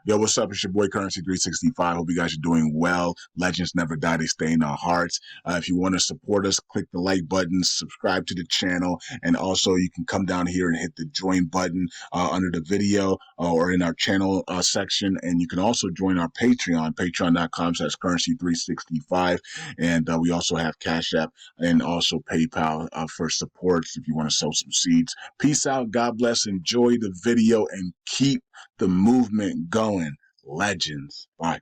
Yo, what's up? It's your boy Currency 365. Hope you guys are doing well. Legends never die, they stay in our hearts. If you want to support us, click the like button, subscribe to the channel, and also you can come down here and hit the join button under the video or in our channel section. And you can also join our Patreon, patreon.com/currency365. And we also have Cash App and also PayPal for supports if you want to sow some seeds. Peace out. God bless. Enjoy the video and keep the movement going. Legends. Bye.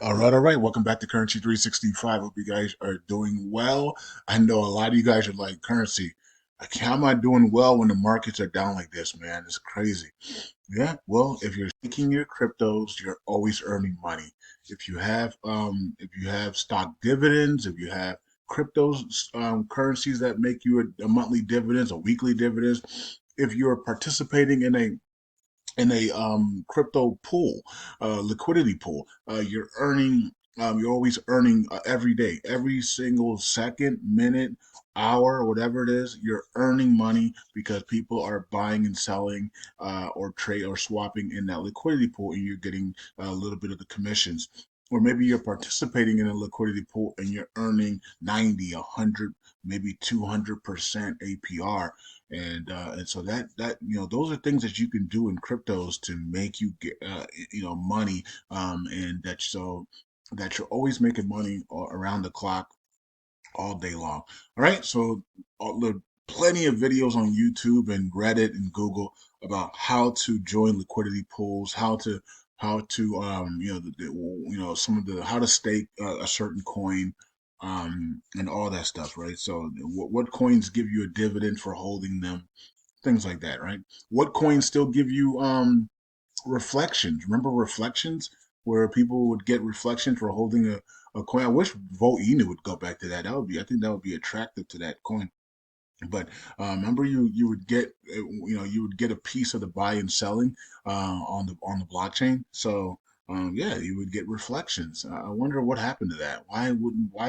All right, all right. Welcome back to Currency 365. Hope you guys are doing well. I know a lot of you guys are like, Currency, how am I doing well when the markets are down like this, man? It's crazy. Yeah, well, if you're staking your cryptos, you're always earning money. If you have stock dividends, if you have cryptos, currencies that make you a monthly dividends, a weekly dividends, if you're participating in a crypto pool, liquidity pool. You're always earning every day, every single second, minute, hour, whatever it is. You're earning money because people are buying and selling, or trade or swapping in that liquidity pool, and you're getting a little bit of the commissions. Or maybe you're participating in a liquidity pool and you're earning 90, 100, maybe 200% APR, and so that those are things that you can do in cryptos to make you get money, and that you're always making money around the clock all day long. All right, so there are plenty of videos on YouTube and Reddit and Google about how to join liquidity pools, how to some of the how to stake a certain coin, and all that stuff, right? So what coins give you a dividend for holding them, things like that, right? What coins still give you reflections? Remember reflections, where people would get reflections for holding a coin? I wish Vote would go back to that. I think that would be attractive to that coin. But remember, you would get you would get a piece of the buy and selling on the blockchain. So yeah, you would get reflections. I wonder what happened to that. Why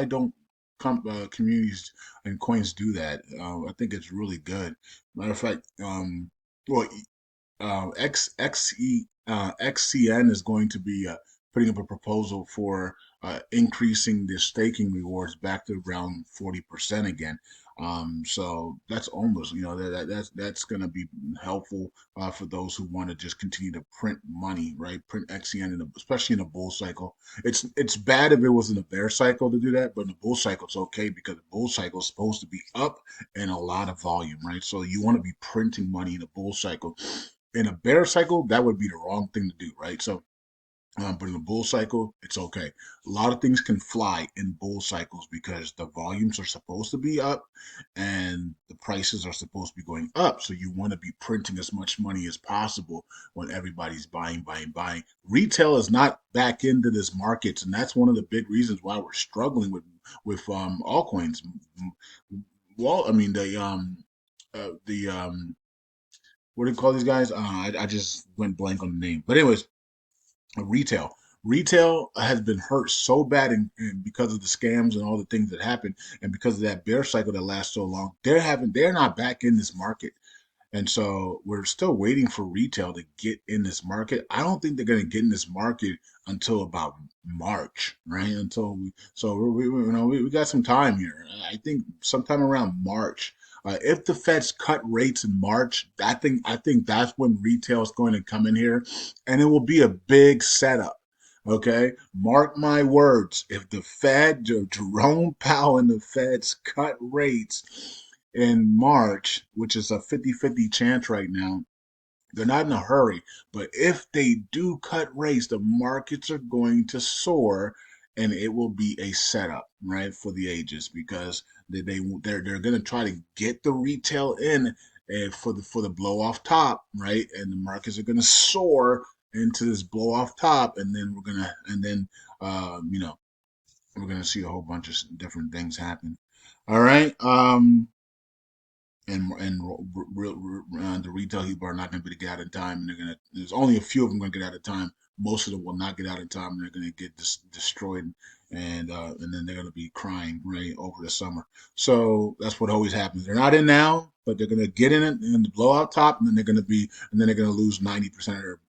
don't communities and coins do that? I think it's really good. Matter of fact, well, XCN is going to be putting up a proposal for increasing the staking rewards back to around 40% again. So that's almost, that's going to be helpful for those who want to just continue to print money, right? Print XCN, especially in a bull cycle. It's bad if it was in a bear cycle to do that, but in a bull cycle it's okay because the bull cycle is supposed to be up and a lot of volume, right? So you want to be printing money in a bull cycle. In a bear cycle, that would be the wrong thing to do, right? So, but in a bull cycle, it's okay. A lot of things can fly in bull cycles because the volumes are supposed to be up and the prices are supposed to be going up. So you want to be printing as much money as possible when everybody's buying, buying, buying. Retail is not back into this market, and that's one of the big reasons why we're struggling with altcoins. Well, I mean the what do you call these guys? I just went blank on the name. But anyways, retail. Retail has been hurt so bad, and because of the scams and all the things that happened, and because of that bear cycle that lasts so long, they're not back in this market. And so we're still waiting for retail to get in this market. I don't think they're going to get in this market until about March, right? We got some time here. I think sometime around March. If the Feds cut rates in March, I think that's when retail is going to come in here, and it will be a big setup. Okay, mark my words. If the Fed, Jerome Powell and the Feds cut rates in March, which is a 50-50 chance right now. They're not in a hurry, but if they do cut rates, the markets are going to soar, and it will be a setup, right, for the ages because they're going to try to get the retail in for the blow off top, right, and the markets are going to soar into this blow off top, and then um, you know we're gonna see a whole bunch of different things happen. All right. the retail people are not going to be able to get out in time, and there's only a few of them going to get out in time. Most of them will not get out in time, and they're going to get destroyed, and then they're going to be crying right over the summer. So that's what always happens. They're not in now, but they're going to get in it and blow out top, and then they're going to lose 90% of their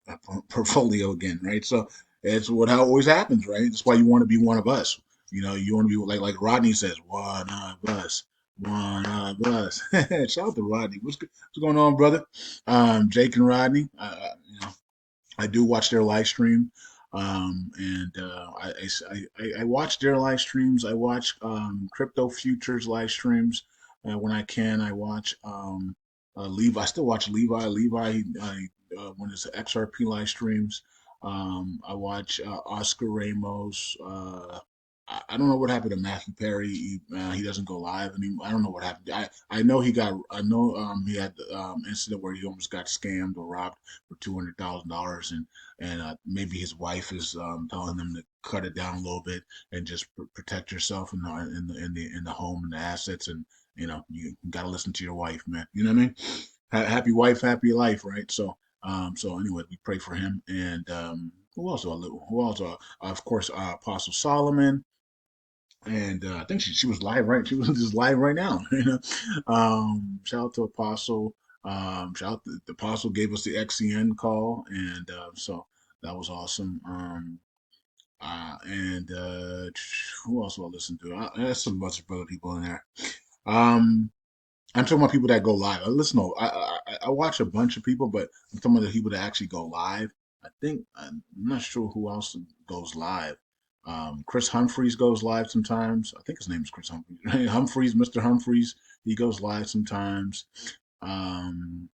portfolio again, right? So it's how it always happens, right? That's why you want to be one of us. You want to be like Rodney says, one of us. One of us. Shout out to Rodney. What's going on, brother? Jake and Rodney. I do watch their live stream, and I watch their live streams. I watch crypto futures live streams when I can. I watch Levi. I still watch Levi. When it's XRP live streams. I watch Oscar Ramos. I don't know what happened to Matthew Perry. He doesn't go live anymore. I don't know what happened. I know he got. I know he had the incident where he almost got scammed or robbed for $200,000, and maybe his wife is telling him to cut it down a little bit and just protect yourself in the home and the assets. And you got to listen to your wife, man. You know what I mean? Happy wife, happy life, right? So anyway, we pray for him. And who else? Who else? Of course, Apostle Solomon. And I think she was live, right? She was just live right now. Shout out to Apostle. Shout out the Apostle gave us the XCN call, and so that was awesome. And who else will I listen to? There's some bunch of other people in there. Um, I'm talking about people that go live. I listen. I watch a bunch of people, but I'm talking about the people that actually go live. I'm not sure who else goes live. Chris Humphreys goes live sometimes. I think his name is Chris Humphreys. Humphreys, Mr. Humphreys, he goes live sometimes. Um,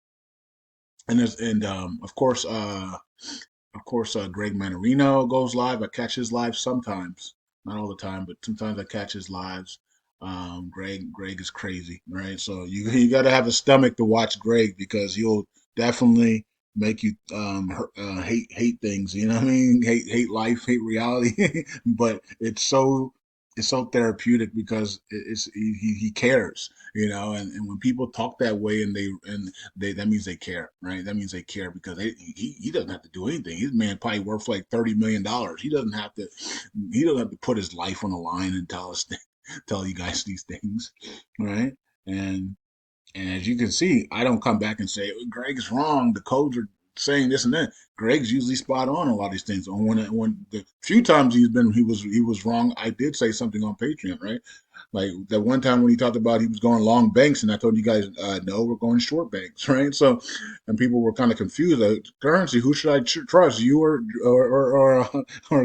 and of course, Greg Manarino goes live. I catch his live sometimes, not all the time, but sometimes I catch his lives. Greg is crazy, right? So you got to have a stomach to watch Greg because he'll definitely make you hate things. You know what I mean? Hate life, hate reality. But it's so therapeutic because he cares, and when people talk that way and they that means they care, right? That means they care because he doesn't have to do anything. His man probably worth like $30 million. He doesn't have to put his life on the line and tell you guys these things, right? And and as you can see, I don't come back and say Greg's wrong. The codes are saying this and that. Greg's usually spot on a lot of these things. And when the few times he was wrong, I did say something on Patreon, right? Like that one time when he talked about he was going long banks, and I told you guys, no, we're going short banks, right? So, and people were kind of confused. Like, currency, who should I trust, you or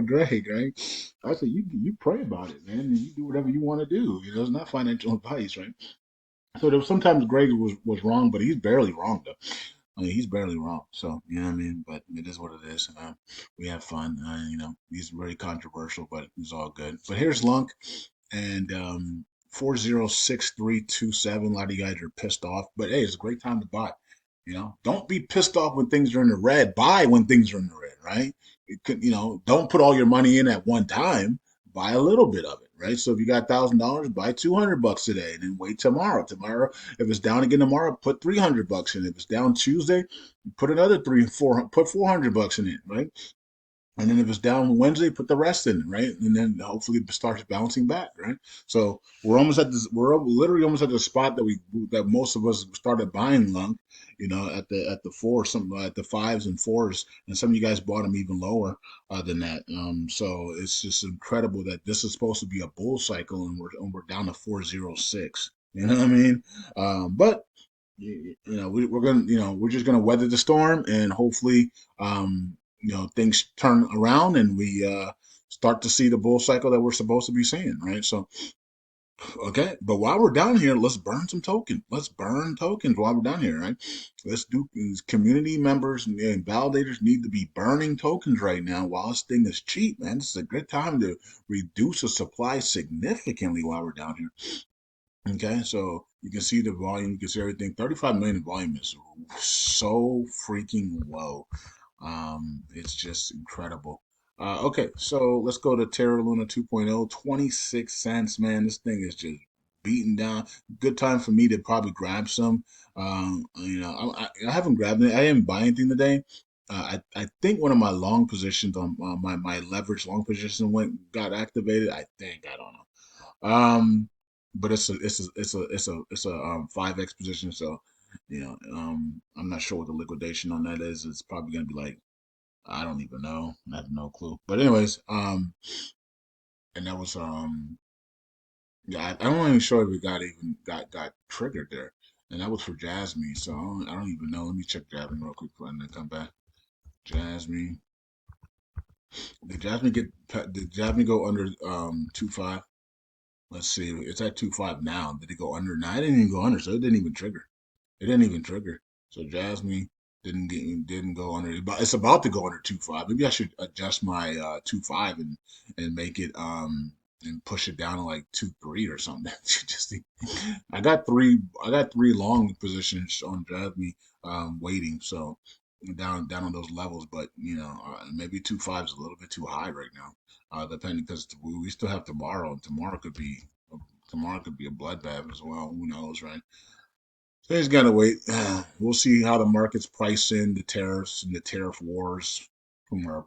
Greg, right? I said, you pray about it, man, and you do whatever you want to do. It's not financial advice, right? So there was sometimes Greg was wrong, but he's barely wrong though. I mean, he's barely wrong. So you know what I mean. But it is what it is. We have fun. He's very controversial, but it's all good. But here's Lunk, and 406327. A lot of you guys are pissed off, but hey, it's a great time to buy. Don't be pissed off when things are in the red. Buy when things are in the red, right? Don't put all your money in at one time. Buy a little bit of it, right? So if you got $1,000, buy $200 today, and then wait tomorrow. Tomorrow, if it's down again tomorrow, put $300 in. If it's down Tuesday, put another put $400 in it, right? And then if it's down Wednesday, put the rest in, right? And then hopefully it starts bouncing back, right? So we're almost at this. We're literally almost at the spot that most of us started buying Lunk, at the four, some at the fives and fours, and some of you guys bought them even lower than that. So it's just incredible that this is supposed to be a bull cycle, and we're down to 406. You know what I mean? But we're just gonna weather the storm, and hopefully, things turn around, and we start to see the bull cycle that we're supposed to be seeing, right? So, okay, but while we're down here, let's burn some tokens. Let's burn tokens while we're down here, right? Let's do these community members and validators need to be burning tokens right now while this thing is cheap, man. This is a good time to reduce the supply significantly while we're down here. Okay, so you can see the volume, you can see everything. 35 million volume is so freaking low. It's just incredible. Okay, so let's go to Terra Luna 2.0. 26 cents, man. This thing is just beaten down. Good time for me to probably grab some. I haven't grabbed it. I didn't buy anything today. I think one of my long positions on my leverage long position got activated. I think I don't know. But it's a 5x position, so I'm not sure what the liquidation on that is. It's probably gonna be like I don't even know. I have no clue. But anyways, and that was yeah, I'm not even sure if it got triggered there, and that was for Jasmine. So I don't even know. Let me check Jasmine real quick and then come back. Jasmine, did Jasmine go under 2.5? Let's see. It's at 2.5 now. Did it go under? No, it didn't even go under, so it didn't even trigger. It didn't even trigger. So Jasmine didn't go under. But it's about to go under 2.5. Maybe I should adjust my 2.5 and make it and push it down to like 2.3 or something. Just I got three long positions on Jasmine waiting. So down on those levels, but maybe 2.5 is a little bit too high right now. Depending because we still have tomorrow, and tomorrow could be a bloodbath as well. Who knows, right? So he's gotta wait. We'll see how the markets price in the tariffs and the tariff wars from our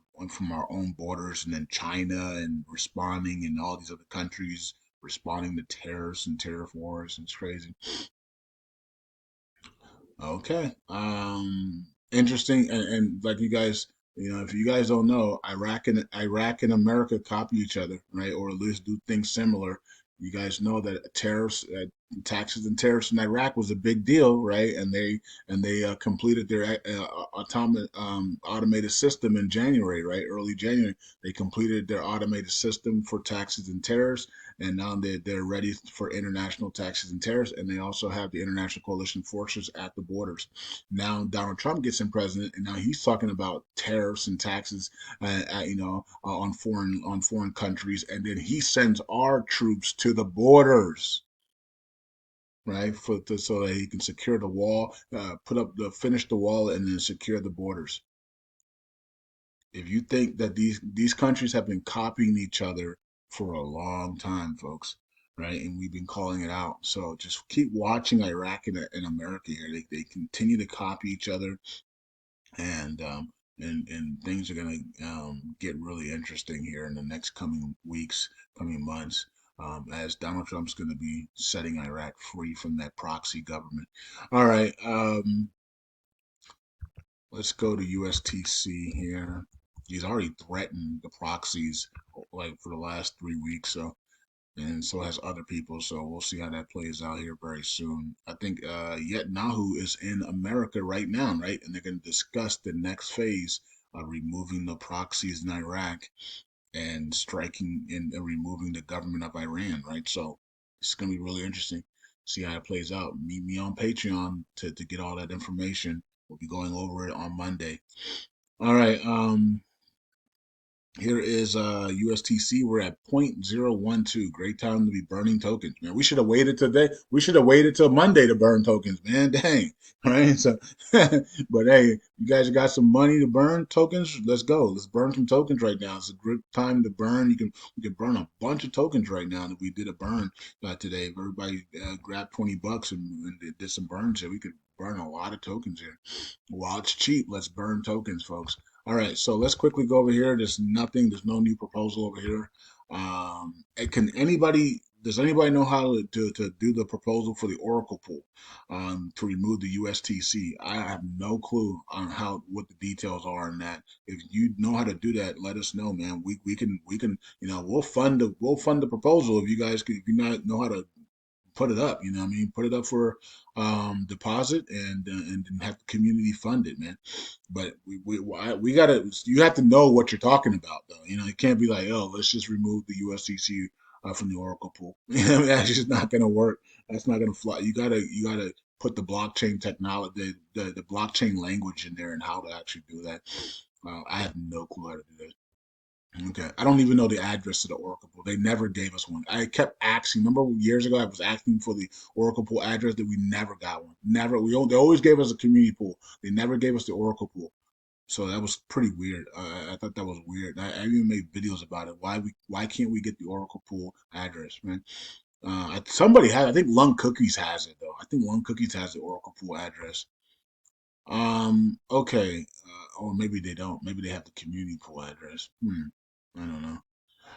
own borders, and then China and responding, and all these other countries responding to tariffs and tariff wars. It's crazy. Okay. Interesting. And like you guys, if you guys don't know, Iraq and America copy each other, right? Or at least do things similar. You guys know that taxes and tariffs in Iraq was a big deal, right? And they completed their automated system in January, right? Early January, they completed their automated system for taxes and tariffs, and now they're ready for international taxes and tariffs, and they also have the international coalition forces at the borders. Now Donald Trump gets in president, and now he's talking about tariffs and taxes, on foreign countries, and then he sends our troops to the borders, right, so that he can secure the wall, finish the wall, and then secure the borders. If you think that these countries have been copying each other for a long time, folks, right? And we've been calling it out. So just keep watching Iraq and America here. They continue to copy each other, and things are going to get really interesting here in the next coming weeks, coming months. As Donald Trump's going to be setting Iraq free from that proxy government. All right, let's go to USTC here. He's already threatened the proxies like for the last 3 weeks, and so has other people. So we'll see how that plays out here very soon. I think Netanyahu is in America right now, right? And they're going to discuss the next phase of removing the proxies in Iraq and striking and removing the government of Iran, right? So it's going to be really interesting. See how it plays out. Meet me on Patreon to get all that information. We'll be going over it on Monday. All right. Here is USTC. We're at 0.012. Great time to be burning tokens, man. We should have waited today. We should have waited till Monday to burn tokens, man. Dang. Right? So but hey, you guys got some money to burn tokens? Let's go. Let's burn some tokens right now. It's a great time to burn. We can burn a bunch of tokens right now that we did a burn today. If everybody grabbed $20 and did some burns here, we could burn a lot of tokens here. While it's cheap, let's burn tokens, folks. All right, so let's quickly go over here. There's no new proposal over here. Does anybody know how to do the proposal for the Oracle pool to remove the USTC? I have no clue on what the details are on that. If you know how to do that, let us know, man. We can we'll fund the proposal if you guys if you not know how to put it up. You know what I mean? Put it up for deposit and have the community fund it, man. But we gotta. You have to know what you're talking about, though. It can't be like, oh, let's just remove the USCC from the Oracle pool. That's just not gonna work. That's not gonna fly. You gotta put the blockchain technology, the blockchain language in there, and how to actually do that. I have no clue how to do that. Okay. I don't even know the address to the Oracle pool. They never gave us one. I kept asking. Remember years ago, I was asking for the Oracle pool address that we never got one. Never. They always gave us a community pool. They never gave us the Oracle pool. So that was pretty weird. I thought that was weird. I even made videos about it. Why can't we get the Oracle pool address, man? Somebody has. I think Lung Cookies has it though. I think Lung Cookies has the Oracle pool address. Okay. Or maybe they don't. Maybe they have the community pool address. I don't know.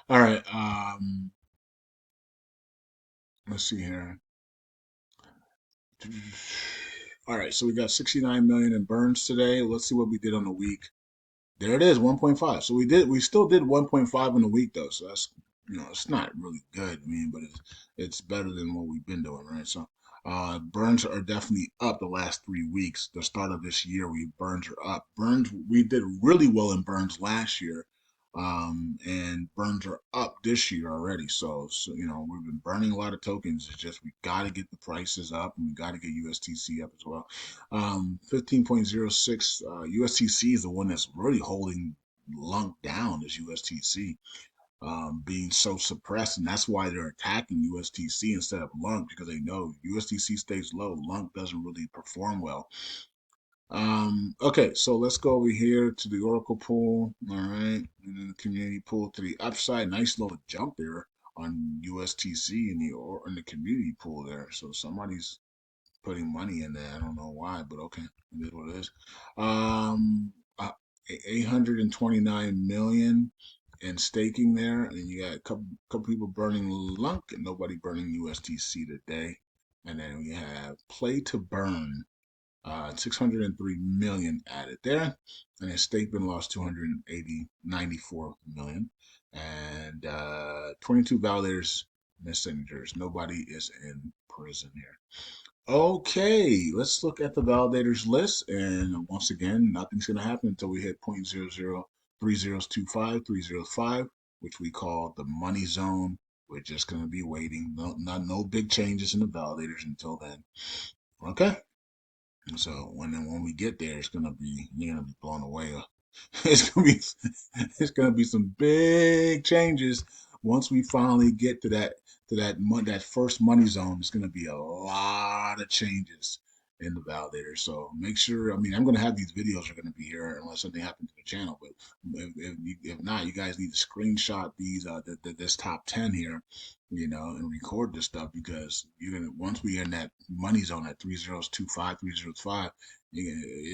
All right. Let's see here. All right. So we got 69 million in burns today. Let's see what we did on the week. There it is, 1.5. So we still did 1.5 in a week though. So that's, it's not really good, I mean, but it's better than what we've been doing, right? So, burns are definitely up the last 3 weeks. The start of this year, burns are up. Burns, we did really well in burns last year, and burns are up this year already. So we've been burning a lot of tokens. It's just we got to get the prices up, and we got to get USTC up as well. 15.06 USTC is the one that's really holding LUNC down, is USTC, being so suppressed, and that's why they're attacking USTC instead of LUNC, because they know USTC stays low, LUNC doesn't really perform well. Okay, so let's go over here to the Oracle pool, all right, and then the community pool to the upside. Nice little jump there on USTC in the community pool there. So somebody's putting money in there. I don't know why, but okay, it is what it is. Um, uh, 829 million in staking there, and you got a couple people burning LUNC and nobody burning USTC today. And then we have play to burn, 603 million added there, and then statement lost 294 million, and 22 validators, missed signatures. Nobody is in prison here. Okay, let's look at the validators list. And once again, nothing's going to happen until we hit 0.003025, which we call the money zone. We're just going to be waiting. No big changes in the validators until then. Okay. So when we get there, you're gonna be blown away. It's gonna be it's gonna be some big changes once we finally get to that first money zone. It's gonna be a lot of changes in the validator. So make sure. I mean, I'm gonna have these videos are gonna be here unless something happens to the channel. But if not, you guys need to screenshot this top 10 here, and record this stuff, because you're gonna once we in that money zone at 3025,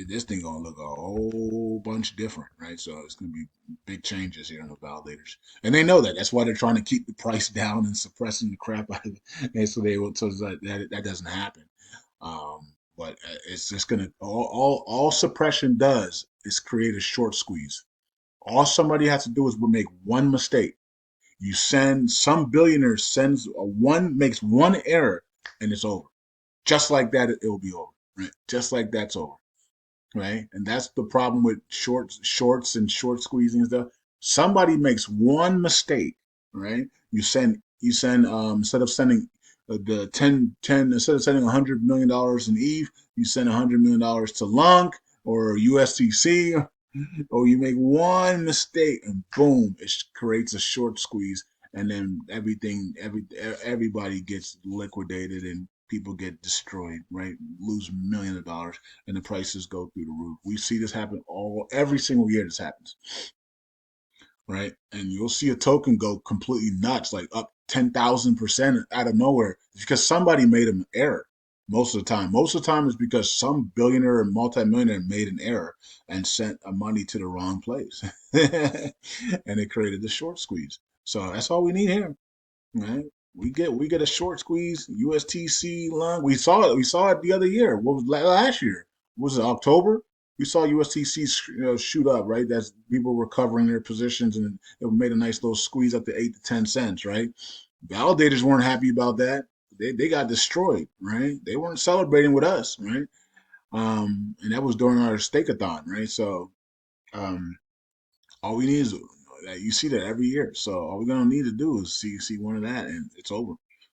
this thing gonna look a whole bunch different, right? So it's gonna be big changes here in the validators, and they know that. That's why they're trying to keep the price down and suppressing the crap out of it, and so that doesn't happen. But it's just gonna all suppression does is create a short squeeze. All somebody has to do is make one mistake. Some billionaire sends makes one error, and it's over. Just like that, it will be over. Right? Just like that's over. Right? And that's the problem with shorts and short squeezing and stuff. Somebody makes one mistake, right? Instead of sending the 10 instead of sending $100 million in ETH, you send $100 million to LUNC or USTC, or you make one mistake and boom, it creates a short squeeze, and then everybody gets liquidated and people get destroyed, right? Lose millions of dollars, and the prices go through the roof. We see this happen every single year. This happens, right? And you'll see a token go completely nuts, like up 10,000% out of nowhere, because somebody made an error. Most of the time is because some billionaire or multimillionaire made an error and sent money to the wrong place, and it created the short squeeze. So that's all we need here, right? We get a short squeeze, USTC line. We saw it. We saw it the other year. What was last year? Was it October? We saw USTC shoot up, right? That's people were covering their positions, and it made a nice little squeeze up to 8 to 10 cents, right? Validators weren't happy about that. They got destroyed, right? They weren't celebrating with us, right? And that was during our stakeathon, right? So um, all we need is you see that every year. So all we're gonna need to do is see one of that, and it's over.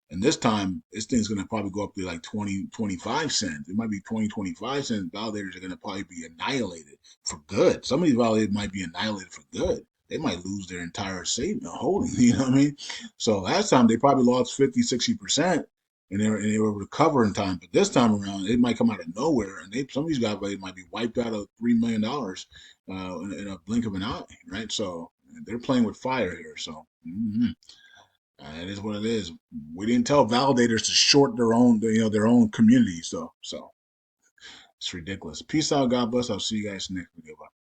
And this time, this thing's gonna probably go up to like 20, 25 cents. It might be 20, 25 cents. Validators are gonna probably be annihilated for good. Some of these validators might be annihilated for good. They might lose their entire saving holding. You know what I mean? So last time they probably lost 50, 60%. And they were recovering time, but this time around, it might come out of nowhere, and some of these guys might be wiped out of $3 million in a blink of an eye, right? So they're playing with fire here. So It is what it is. We didn't tell validators to short their own, their own communities, though. So it's ridiculous. Peace out. God bless. I'll see you guys next video. Bye.